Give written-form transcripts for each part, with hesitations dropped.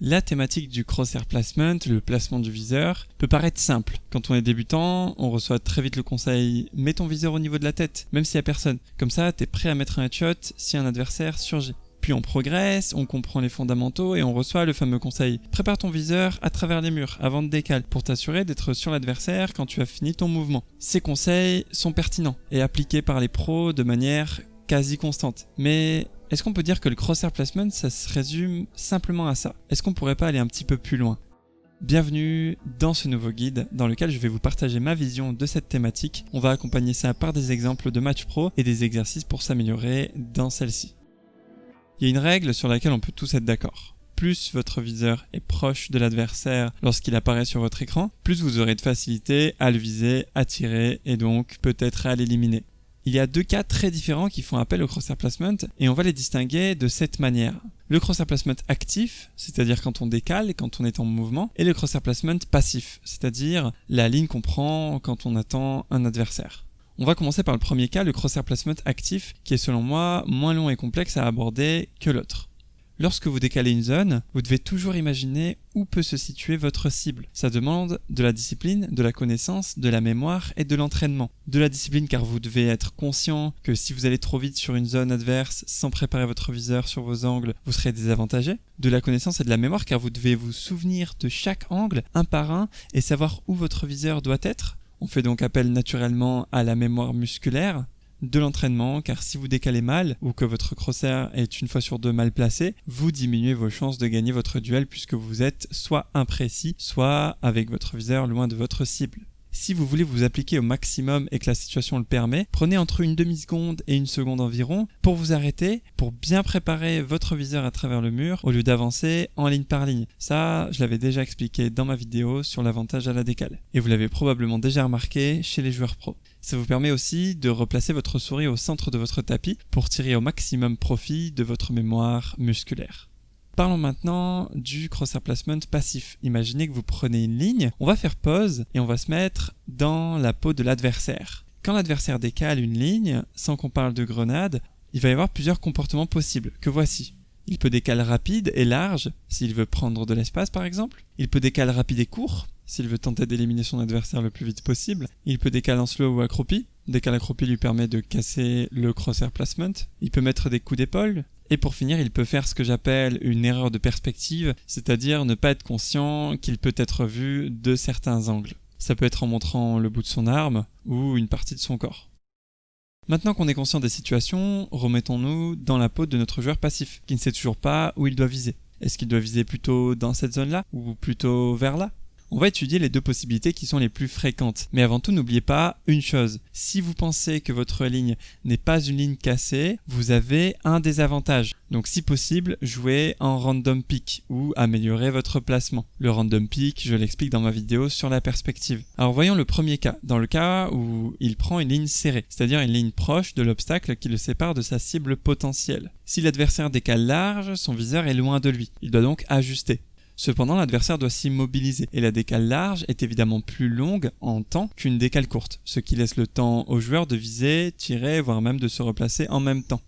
La thématique du crosshair placement, le placement du viseur, peut paraître simple. Quand on est débutant, on reçoit très vite le conseil « mets ton viseur au niveau de la tête, même s'il n'y a personne. Comme ça, t'es prêt à mettre un headshot si un adversaire surgit. » Puis on progresse, on comprend les fondamentaux et on reçoit le fameux conseil « prépare ton viseur à travers les murs avant de décaler pour t'assurer d'être sur l'adversaire quand tu as fini ton mouvement. » Ces conseils sont pertinents et appliqués par les pros de manière quasi constante. Mais est-ce qu'on peut dire que le crosshair placement, ça se résume simplement à ça? Est-ce qu'on pourrait pas aller un petit peu plus loin? Bienvenue dans ce nouveau guide dans lequel je vais vous partager ma vision de cette thématique. On va accompagner ça par des exemples de match pro et des exercices pour s'améliorer dans celle-ci. Il y a une règle sur laquelle on peut tous être d'accord. Plus votre viseur est proche de l'adversaire lorsqu'il apparaît sur votre écran, plus vous aurez de facilité à le viser, à tirer et donc peut-être à l'éliminer. Il y a deux cas très différents qui font appel au crosshair placement et on va les distinguer de cette manière. Le crosshair placement actif, c'est-à-dire quand on décale, quand on est en mouvement, et le crosshair placement passif, c'est-à-dire la ligne qu'on prend quand on attend un adversaire. On va commencer par le premier cas, le crosshair placement actif, qui est selon moi moins long et complexe à aborder que l'autre. Lorsque vous décalez une zone, vous devez toujours imaginer où peut se situer votre cible. Ça demande de la discipline, de la connaissance, de la mémoire et de l'entraînement. De la discipline car vous devez être conscient que si vous allez trop vite sur une zone adverse sans préparer votre viseur sur vos angles, vous serez désavantagé. De la connaissance et de la mémoire car vous devez vous souvenir de chaque angle un par un et savoir où votre viseur doit être. On fait donc appel naturellement à la mémoire musculaire. De l'entraînement, car si vous décalez mal ou que votre crosshair est une fois sur deux mal placé, vous diminuez vos chances de gagner votre duel puisque vous êtes soit imprécis, soit avec votre viseur loin de votre cible. Si vous voulez vous appliquer au maximum et que la situation le permet, prenez entre une demi-seconde et une seconde environ pour vous arrêter, pour bien préparer votre viseur à travers le mur au lieu d'avancer en ligne par ligne. Ça, je l'avais déjà expliqué dans ma vidéo sur l'avantage à la décale. Et vous l'avez probablement déjà remarqué chez les joueurs pros. Ça vous permet aussi de replacer votre souris au centre de votre tapis pour tirer au maximum profit de votre mémoire musculaire. Parlons maintenant du crosshair placement passif. Imaginez que vous prenez une ligne, on va faire pause et on va se mettre dans la peau de l'adversaire. Quand l'adversaire décale une ligne, sans qu'on parle de grenade, il va y avoir plusieurs comportements possibles, que voici. Il peut décaler rapide et large, s'il veut prendre de l'espace par exemple. Il peut décaler rapide et court, s'il veut tenter d'éliminer son adversaire le plus vite possible. Il peut décaler en slow ou accroupi. Décaler accroupi lui permet de casser le crosshair placement. Il peut mettre des coups d'épaule. Et pour finir, il peut faire ce que j'appelle une erreur de perspective, c'est-à-dire ne pas être conscient qu'il peut être vu de certains angles. Ça peut être en montrant le bout de son arme ou une partie de son corps. Maintenant qu'on est conscient des situations, remettons-nous dans la peau de notre joueur passif, qui ne sait toujours pas où il doit viser. Est-ce qu'il doit viser plutôt dans cette zone-là ou plutôt vers là ? On va étudier les deux possibilités qui sont les plus fréquentes. Mais avant tout, n'oubliez pas une chose. Si vous pensez que votre ligne n'est pas une ligne cassée, vous avez un désavantage. Donc si possible, jouez en random pick ou améliorez votre placement. Le random pick, je l'explique dans ma vidéo sur la perspective. Alors voyons le premier cas. Dans le cas où il prend une ligne serrée, c'est-à-dire une ligne proche de l'obstacle qui le sépare de sa cible potentielle. Si l'adversaire décale large, son viseur est loin de lui. Il doit donc ajuster. Cependant, l'adversaire doit s'immobiliser et la décale large est évidemment plus longue en temps qu'une décale courte, ce qui laisse le temps au joueur de viser, tirer, voire même de se replacer en même temps.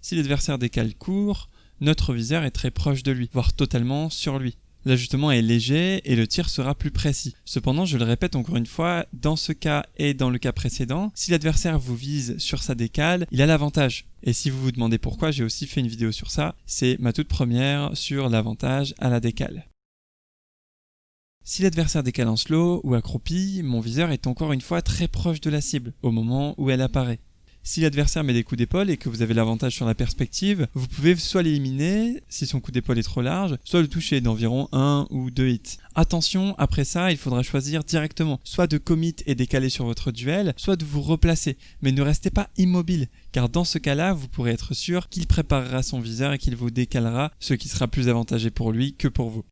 Si l'adversaire décale court, notre viseur est très proche de lui, voire totalement sur lui. L'ajustement est léger et le tir sera plus précis. Cependant, je le répète encore une fois, dans ce cas et dans le cas précédent, si l'adversaire vous vise sur sa décale, il a l'avantage. Et si vous vous demandez pourquoi, j'ai aussi fait une vidéo sur ça, c'est ma toute première sur l'avantage à la décale. Si l'adversaire décale en slow ou accroupi, mon viseur est encore une fois très proche de la cible au moment où elle apparaît. Si l'adversaire met des coups d'épaule et que vous avez l'avantage sur la perspective, vous pouvez soit l'éliminer si son coup d'épaule est trop large, soit le toucher d'environ 1 ou 2 hits. Attention, après ça, il faudra choisir directement, soit de commit et décaler sur votre duel, soit de vous replacer, mais ne restez pas immobile, car dans ce cas-là, vous pourrez être sûr qu'il préparera son viseur et qu'il vous décalera, ce qui sera plus avantageux pour lui que pour vous.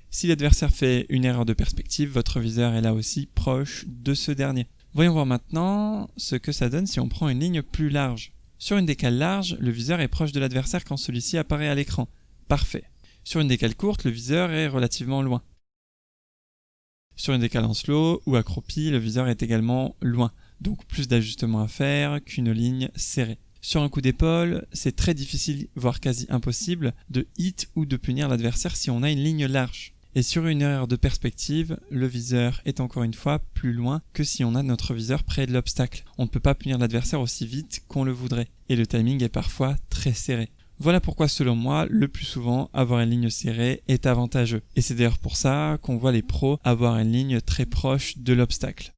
Si l'adversaire fait une erreur de perspective, votre viseur est là aussi proche de ce dernier. Voyons voir maintenant ce que ça donne si on prend une ligne plus large. Sur une décale large, le viseur est proche de l'adversaire quand celui-ci apparaît à l'écran. Parfait. Sur une décale courte, le viseur est relativement loin. Sur une décale en slow ou accroupi, le viseur est également loin, donc plus d'ajustements à faire qu'une ligne serrée. Sur un coup d'épaule, c'est très difficile, voire quasi impossible, de hit ou de punir l'adversaire si on a une ligne large. Et sur une erreur de perspective, le viseur est encore une fois plus loin que si on a notre viseur près de l'obstacle. On ne peut pas punir l'adversaire aussi vite qu'on le voudrait. Et le timing est parfois très serré. Voilà pourquoi selon moi, le plus souvent, avoir une ligne serrée est avantageux. Et c'est d'ailleurs pour ça qu'on voit les pros avoir une ligne très proche de l'obstacle.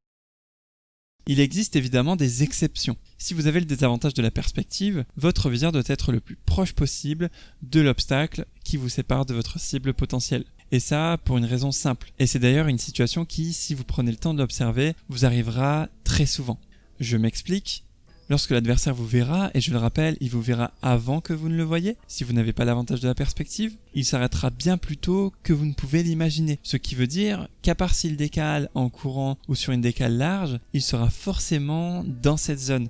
Il existe évidemment des exceptions. Si vous avez le désavantage de la perspective, votre viseur doit être le plus proche possible de l'obstacle qui vous sépare de votre cible potentielle. Et ça, pour une raison simple. Et c'est d'ailleurs une situation qui, si vous prenez le temps de l'observer, vous arrivera très souvent. Je m'explique. Lorsque l'adversaire vous verra, et je le rappelle, il vous verra avant que vous ne le voyez, si vous n'avez pas l'avantage de la perspective, il s'arrêtera bien plus tôt que vous ne pouvez l'imaginer. Ce qui veut dire qu'à part s'il décale en courant ou sur une décale large, il sera forcément dans cette zone.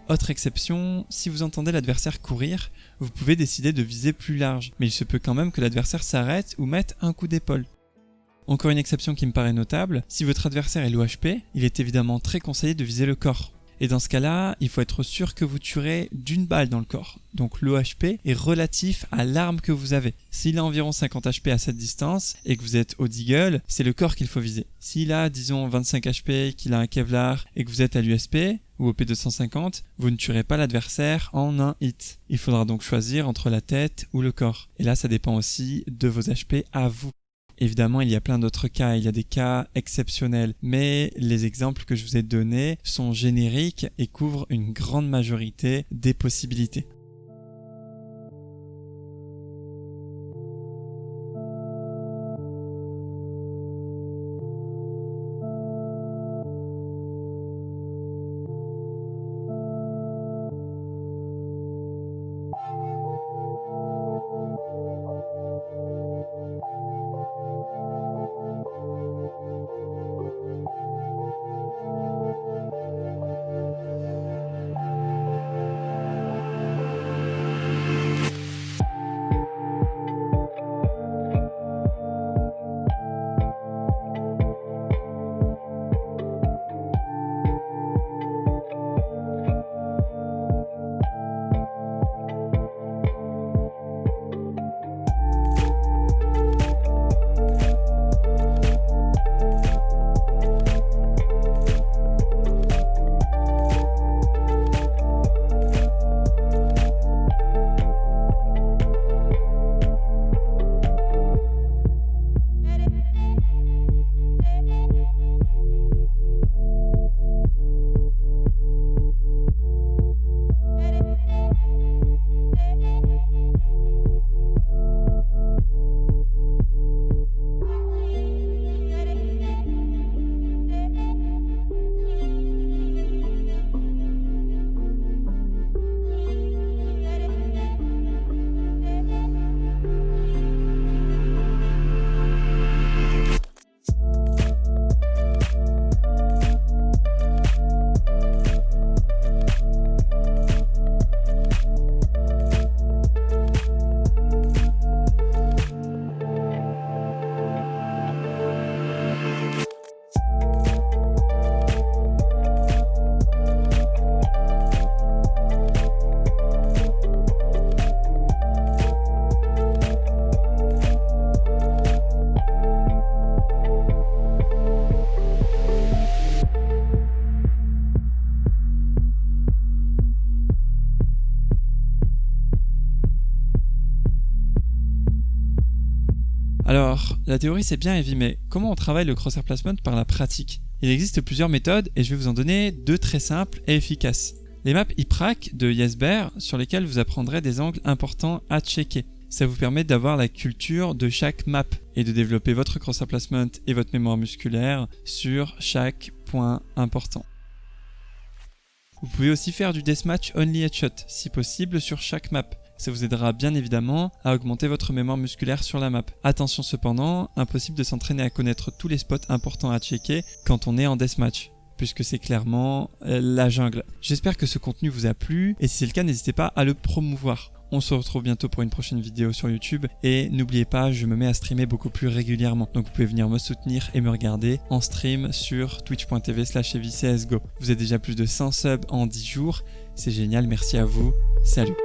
Autre exception, si vous entendez l'adversaire courir, vous pouvez décider de viser plus large, mais il se peut quand même que l'adversaire s'arrête ou mette un coup d'épaule. Encore une exception qui me paraît notable, si votre adversaire est low HP, il est évidemment très conseillé de viser le corps. Et dans ce cas-là, il faut être sûr que vous tuerez d'une balle dans le corps. Donc le HP est relatif à l'arme que vous avez. S'il a environ 50 HP à cette distance et que vous êtes au deagle, c'est le corps qu'il faut viser. S'il a, disons, 25 HP, qu'il a un Kevlar et que vous êtes à l'USP ou au P250, vous ne tuerez pas l'adversaire en un hit. Il faudra donc choisir entre la tête ou le corps. Et là, ça dépend aussi de vos HP à vous. Évidemment, il y a plein d'autres cas, il y a des cas exceptionnels, mais les exemples que je vous ai donnés sont génériques et couvrent une grande majorité des possibilités. Alors, la théorie c'est bien Evie, mais comment on travaille le crosshair placement par la pratique? Il existe plusieurs méthodes et je vais vous en donner deux très simples et efficaces. Les maps IPRAC de YesBear sur lesquelles vous apprendrez des angles importants à checker. Ça vous permet d'avoir la culture de chaque map et de développer votre crosshair placement et votre mémoire musculaire sur chaque point important. Vous pouvez aussi faire du deathmatch only headshot, si possible sur chaque map. Ça vous aidera bien évidemment à augmenter votre mémoire musculaire sur la map. Attention cependant, impossible de s'entraîner à connaître tous les spots importants à checker quand on est en deathmatch, puisque c'est clairement la jungle. J'espère que ce contenu vous a plu, et si c'est le cas, n'hésitez pas à le promouvoir. On se retrouve bientôt pour une prochaine vidéo sur YouTube, et n'oubliez pas, je me mets à streamer beaucoup plus régulièrement, donc vous pouvez venir me soutenir et me regarder en stream sur twitch.tv/evicsgo. Vous êtes déjà plus de 100 subs en 10 jours, c'est génial, merci à vous, salut.